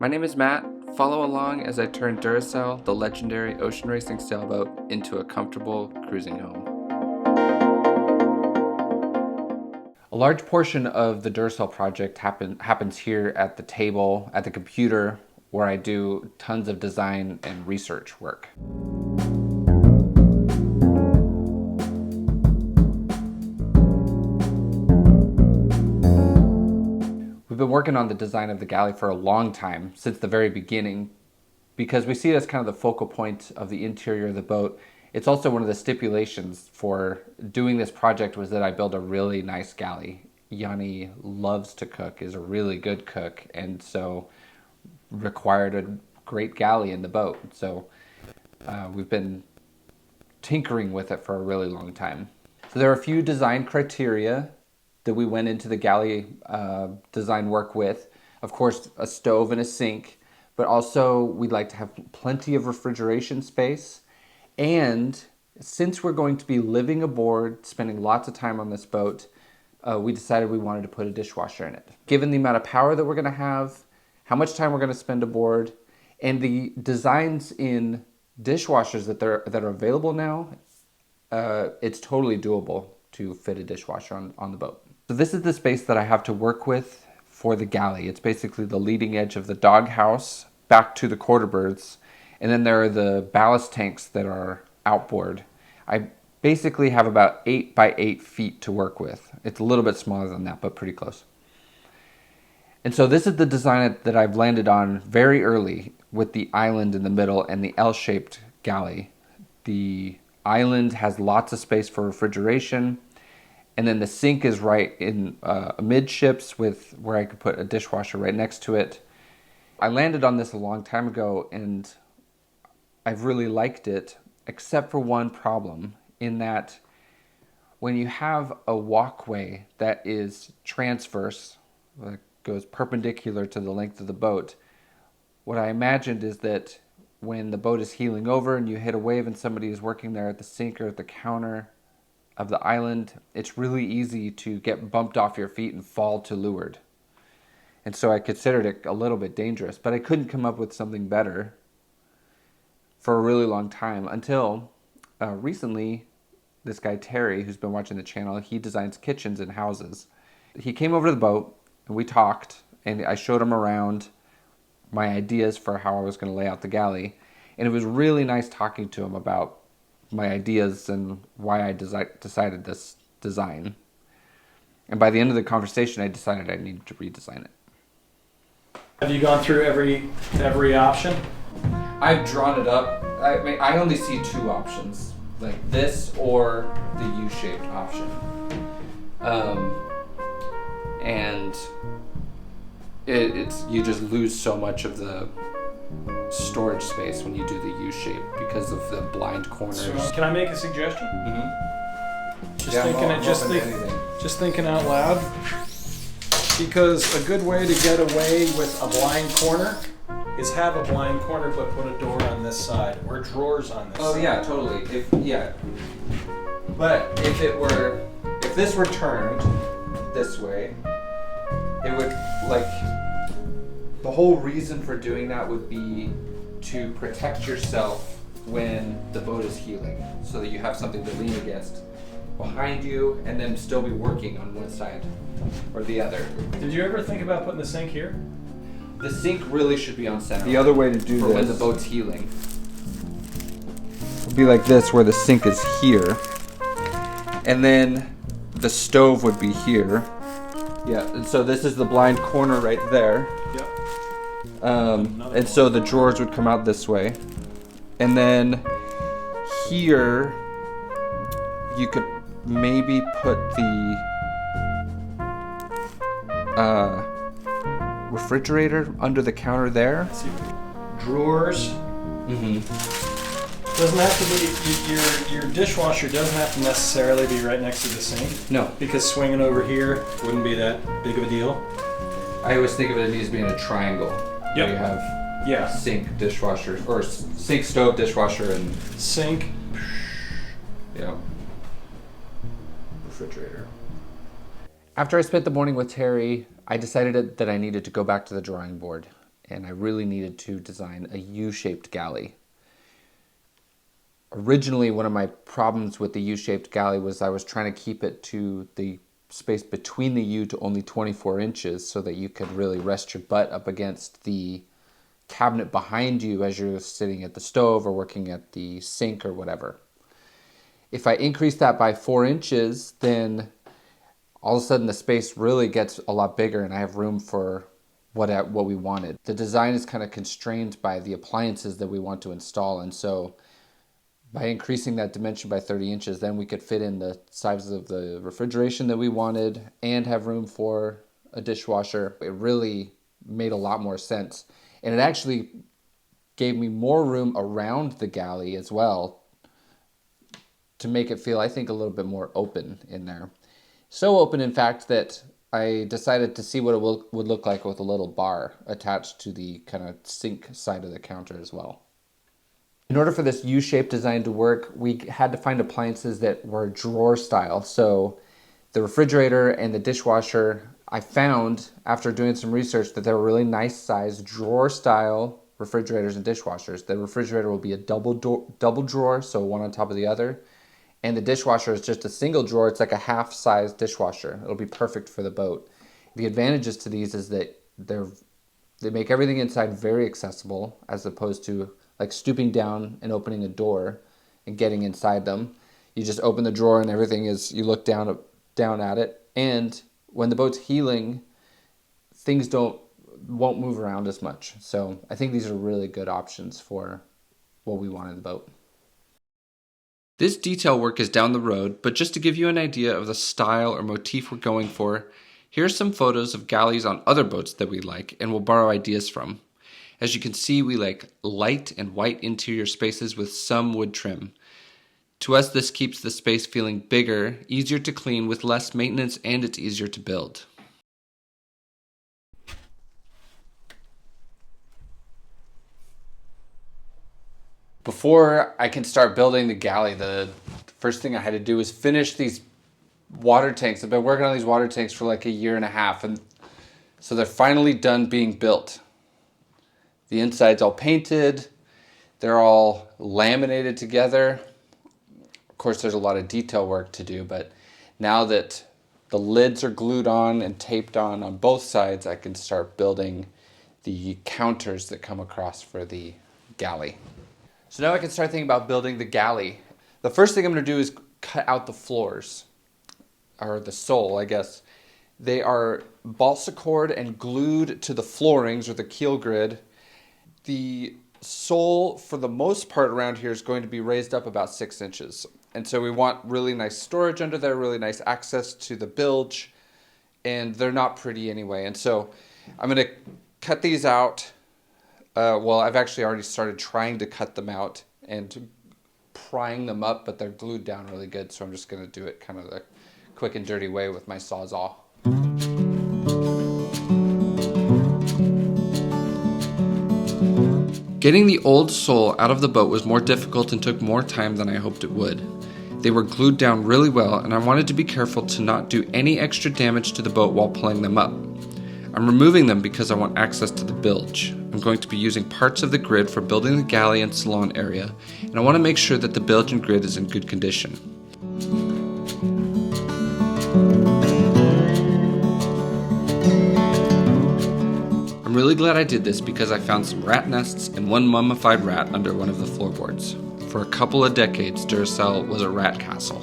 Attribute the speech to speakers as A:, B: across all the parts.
A: My name is Matt. Follow along as I turn Duracell, the legendary ocean racing sailboat, into a comfortable cruising home. A large portion of the Duracell project happens here at the table, at the computer, where I do tons of design and research work. We've been working on the design of the galley for a long time, since the very beginning, because we see it as kind of the focal point of the interior of the boat. It's also one of the stipulations for doing this project was that I build a really nice galley. Yanni loves to cook, is a really good cook, and so required a great galley in the boat. So we've been tinkering with it for a really long time. So there are a few design criteria that we went into the galley design work with. Of course, a stove and a sink, but also we'd like to have plenty of refrigeration space. And since we're going to be living aboard, spending lots of time on this boat, we decided we wanted to put a dishwasher in it. Given the amount of power that we're gonna have, how much time we're gonna spend aboard, and the designs in dishwashers that are available now, it's totally doable to fit a dishwasher on the boat. So this is the space that I have to work with for the galley. It's basically the leading edge of the doghouse back to the quarterberths, and then there are the ballast tanks that are outboard. I basically have about 8 by 8 feet to work with. It's a little bit smaller than that, but pretty close. And so this is the design that I've landed on very early, with the island in the middle and the L-shaped galley. The island has lots of space for refrigeration, and then the sink is right in midships with where I could put a dishwasher right next to it. I landed on this a long time ago, and I've really liked it, except for one problem, in that when you have a walkway that is transverse, that goes perpendicular to the length of the boat, what I imagined is that when the boat is heeling over and you hit a wave and somebody is working there at the sink or at the counter of the island, it's really easy to get bumped off your feet and fall to leeward. And so I considered it a little bit dangerous, but I couldn't come up with something better for a really long time until recently. This guy Terry, who's been watching the channel, he designs kitchens and houses. He came over to the boat and we talked, and I showed him around my ideas for how I was going to lay out the galley. And it was really nice talking to him about my ideas and why I decided this design. And by the end of the conversation, I decided I needed to redesign it.
B: Have you gone through every option?
A: I've drawn it up. I only see two options, like this or the U-shaped option. And it's you just lose so much of the storage space when you do the U-shape because of the blind corners.
B: So, can I make a suggestion?
A: Mm-hmm.
B: Just thinking out loud. Because a good way to get away with a blind corner is have a blind corner but put a door on this side or drawers on this side.
A: Oh yeah, totally. But if this were turned this way, it would, like, the whole reason for doing that would be to protect yourself when the boat is heeling, so that you have something to lean against behind you and then still be working on one side or the other.
B: Did you ever think about putting the sink here?
A: The sink really should be on center.
C: The other way to do
A: for
C: this
A: when the boat's heeling
C: would be like this, where the sink is here, and then the stove would be here.
A: Yeah, and so this is the blind corner right there.
B: Yep.
C: And so the drawers would come out this way, and then here you could maybe put the refrigerator under the counter there.
B: Let's see. Drawers.
A: Mm-hmm.
B: Doesn't have to be your dishwasher doesn't have to necessarily be right next to the sink.
A: No,
B: Because swinging over here wouldn't be that big of a deal.
A: I always think of it as being a triangle.
B: Yep.
A: Where you have
B: Yeah.
A: sink, dishwasher, or sink, stove, dishwasher, and
B: Sink.
A: refrigerator. After I spent the morning with Terry, I decided that I needed to go back to the drawing board and I really needed to design a U-shaped galley. Originally, one of my problems with the U-shaped galley was I was trying to keep it to the space between the U to only 24 inches so that you could really rest your butt up against the cabinet behind you as you're sitting at the stove or working at the sink or whatever. If I increase that by 4 inches, then all of a sudden the space really gets a lot bigger and I have room for what we wanted. The design is kind of constrained by the appliances that we want to install, and so by increasing that dimension by 30 inches, then we could fit in the sizes of the refrigeration that we wanted and have room for a dishwasher. It really made a lot more sense. And it actually gave me more room around the galley as well to make it feel, I think, a little bit more open in there. So open, in fact, that I decided to see what it would look like with a little bar attached to the kind of sink side of the counter as well. In order for this U-shaped design to work, we had to find appliances that were drawer style. So the refrigerator and the dishwasher, I found after doing some research that they were really nice size drawer style refrigerators and dishwashers. The refrigerator will be a double drawer, so one on top of the other. And the dishwasher is just a single drawer. It's like a half-size dishwasher. It'll be perfect for the boat. The advantages to these is that they make everything inside very accessible, as opposed to like stooping down and opening a door and getting inside them. You just open the drawer and everything is, you look down at it. And when the boat's heeling, things won't move around as much. So I think these are really good options for what we want in the boat.
C: This detail work is down the road, but just to give you an idea of the style or motif we're going for, here's some photos of galleys on other boats that we like and we'll borrow ideas from. As you can see, we like light and white interior spaces with some wood trim. To us, this keeps the space feeling bigger, easier to clean with less maintenance, and it's easier to build.
A: Before I can start building the galley, the first thing I had to do was finish these water tanks. I've been working on these water tanks for like a year and a half, and so they're finally done being built. The inside's all painted, they're all laminated together. Of course, there's a lot of detail work to do, but now that the lids are glued on and taped on both sides, I can start building the counters that come across for the galley. So now I can start thinking about building the galley. The first thing I'm going to do is cut out the floors, or the sole, I guess. They are balsa cord and glued to the floorings or the keel grid. The sole, for the most part around here, is going to be raised up about 6 inches. And so we want really nice storage under there, really nice access to the bilge, and they're not pretty anyway. And so I'm going to cut these out. Well, I've actually already started trying to cut them out and prying them up, but they're glued down really good. So I'm just going to do it kind of the quick and dirty way with my Sawzall.
C: Getting the old sole out of the boat was more difficult and took more time than I hoped it would. They were glued down really well, and I wanted to be careful to not do any extra damage to the boat while pulling them up. I'm removing them because I want access to the bilge. I'm going to be using parts of the grid for building the galley and salon area, and I want to make sure that the bilge and grid is in good condition. I'm really glad I did this because I found some rat nests and one mummified rat under one of the floorboards. For a couple of decades, Duracell was a rat castle.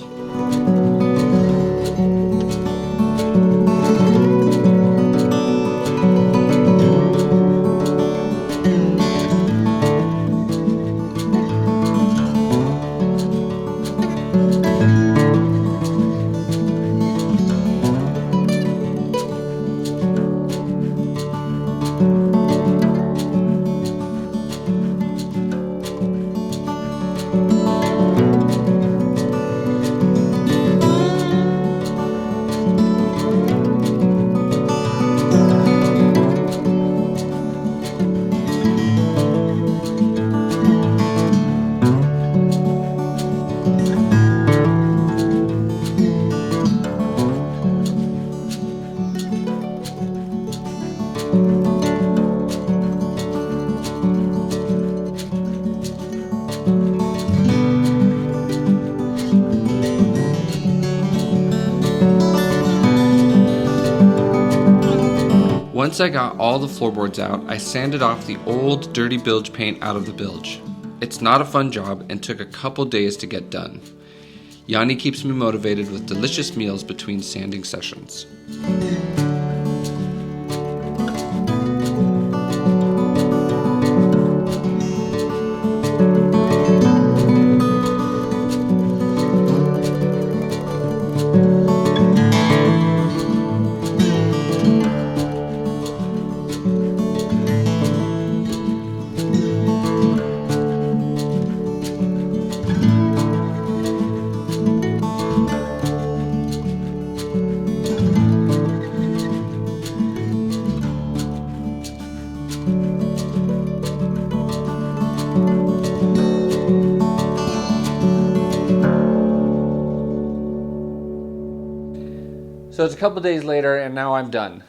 C: Once I got all the floorboards out, I sanded off the old dirty bilge paint out of the bilge. It's not a fun job and took a couple days to get done. Yanni keeps me motivated with delicious meals between sanding sessions.
A: So it's a couple days later, and now I'm done.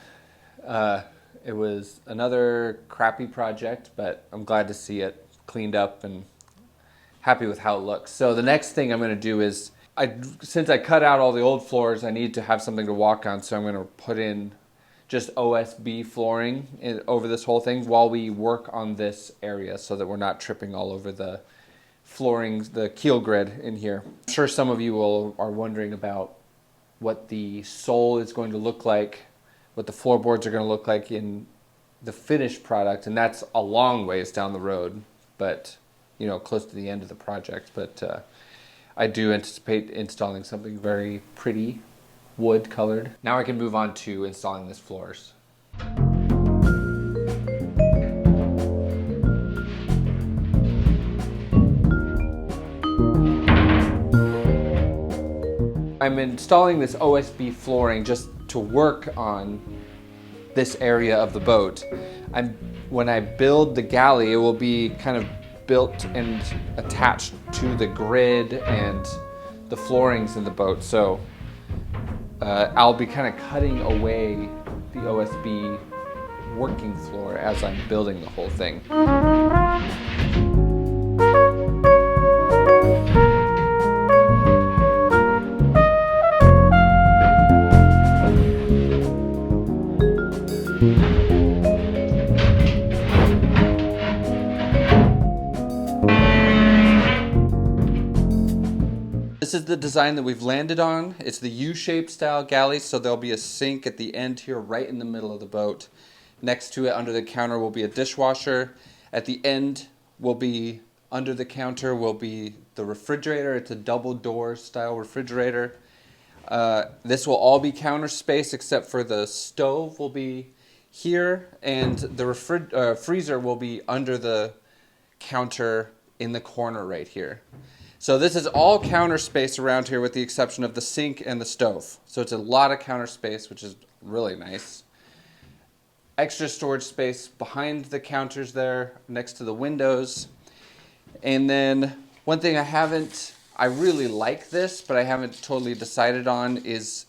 A: It was another crappy project, but I'm glad to see it cleaned up and happy with how it looks. So the next thing I'm going to do is, since I cut out all the old floors, I need to have something to walk on. So I'm going to put in just OSB flooring over this whole thing while we work on this area, so that we're not tripping all over the flooring, the keel grid in here. I'm sure some of you are wondering about what the sole is going to look like, what the floorboards are going to look like in the finished product, and that's a long ways down the road, but you know, close to the end of the project. But I do anticipate installing something very pretty, wood colored. Now I can move on to installing these floors. I'm installing this OSB flooring just to work on this area of the boat. When I build the galley, it will be kind of built and attached to the grid and the floorings in the boat. So I'll be kind of cutting away the OSB working floor as I'm building the whole thing. This is the design that we've landed on. It's the U-shaped style galley, so there'll be a sink at the end here right in the middle of the boat. Next to it, under the counter, will be a dishwasher. At the end will be, under the counter, will be the refrigerator. It's a double door style refrigerator. This will all be counter space except for the stove will be here, and the freezer will be under the counter in the corner right here. So this is all counter space around here with the exception of the sink and the stove. So it's a lot of counter space, which is really nice. Extra storage space behind the counters there, next to the windows. And then one thing I really like this, but I haven't totally decided on, is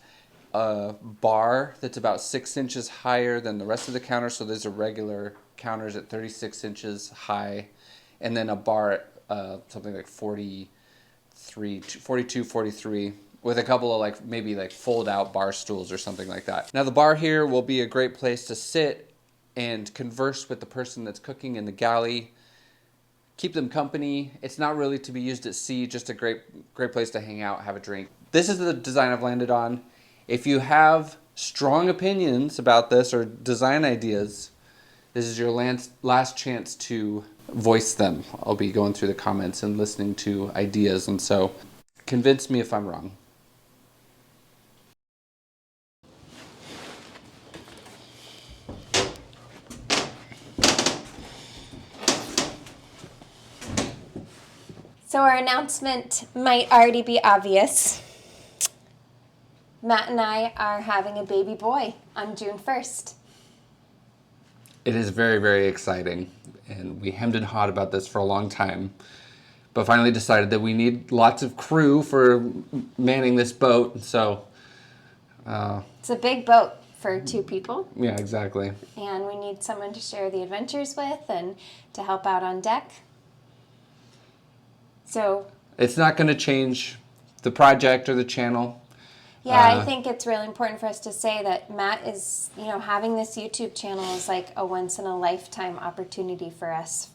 A: a bar that's about 6 inches higher than the rest of the counter. So there's a regular counters at 36 inches high, and then a bar at something like 42, 43, with a couple of maybe fold out bar stools or something like that. Now the bar here will be a great place to sit and converse with the person that's cooking in the galley, keep them company. It's not really to be used at sea, just a great place to hang out, have a drink. This is the design I've landed on. If you have strong opinions about this or design ideas, this is your last chance to voice them. I'll be going through the comments and listening to ideas, and so convince me if I'm wrong.
D: So our announcement might already be obvious. Matt and I are having a baby boy on June 1st.
A: It is very, very exciting, and we hemmed and hawed about this for a long time, but finally decided that we need lots of crew for manning this boat, so...
D: It's a big boat for 2 people.
A: Yeah, exactly.
D: And we need someone to share the adventures with and to help out on deck. So...
A: It's not going to change the project or the channel.
D: Yeah, I think it's really important for us to say that Matt is, having this YouTube channel is like a once in a lifetime opportunity for us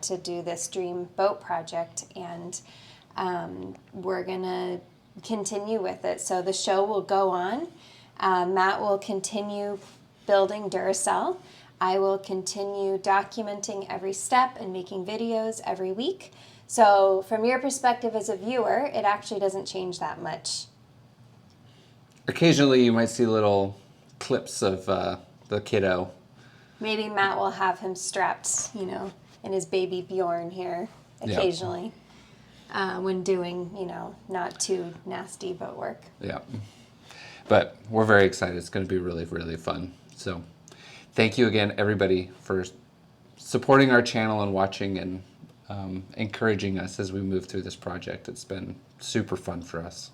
D: to do this dream boat project, and we're gonna continue with it. So the show will go on. Matt will continue building Duracell. I will continue documenting every step and making videos every week. So from your perspective as a viewer, it actually doesn't change that much.
A: Occasionally, you might see little clips of the kiddo.
D: Maybe Matt will have him strapped, in his baby Bjorn here occasionally when doing, not too nasty boat work.
A: Yeah. But we're very excited. It's going to be really, really fun. So thank you again, everybody, for supporting our channel and watching and encouraging us as we move through this project. It's been super fun for us.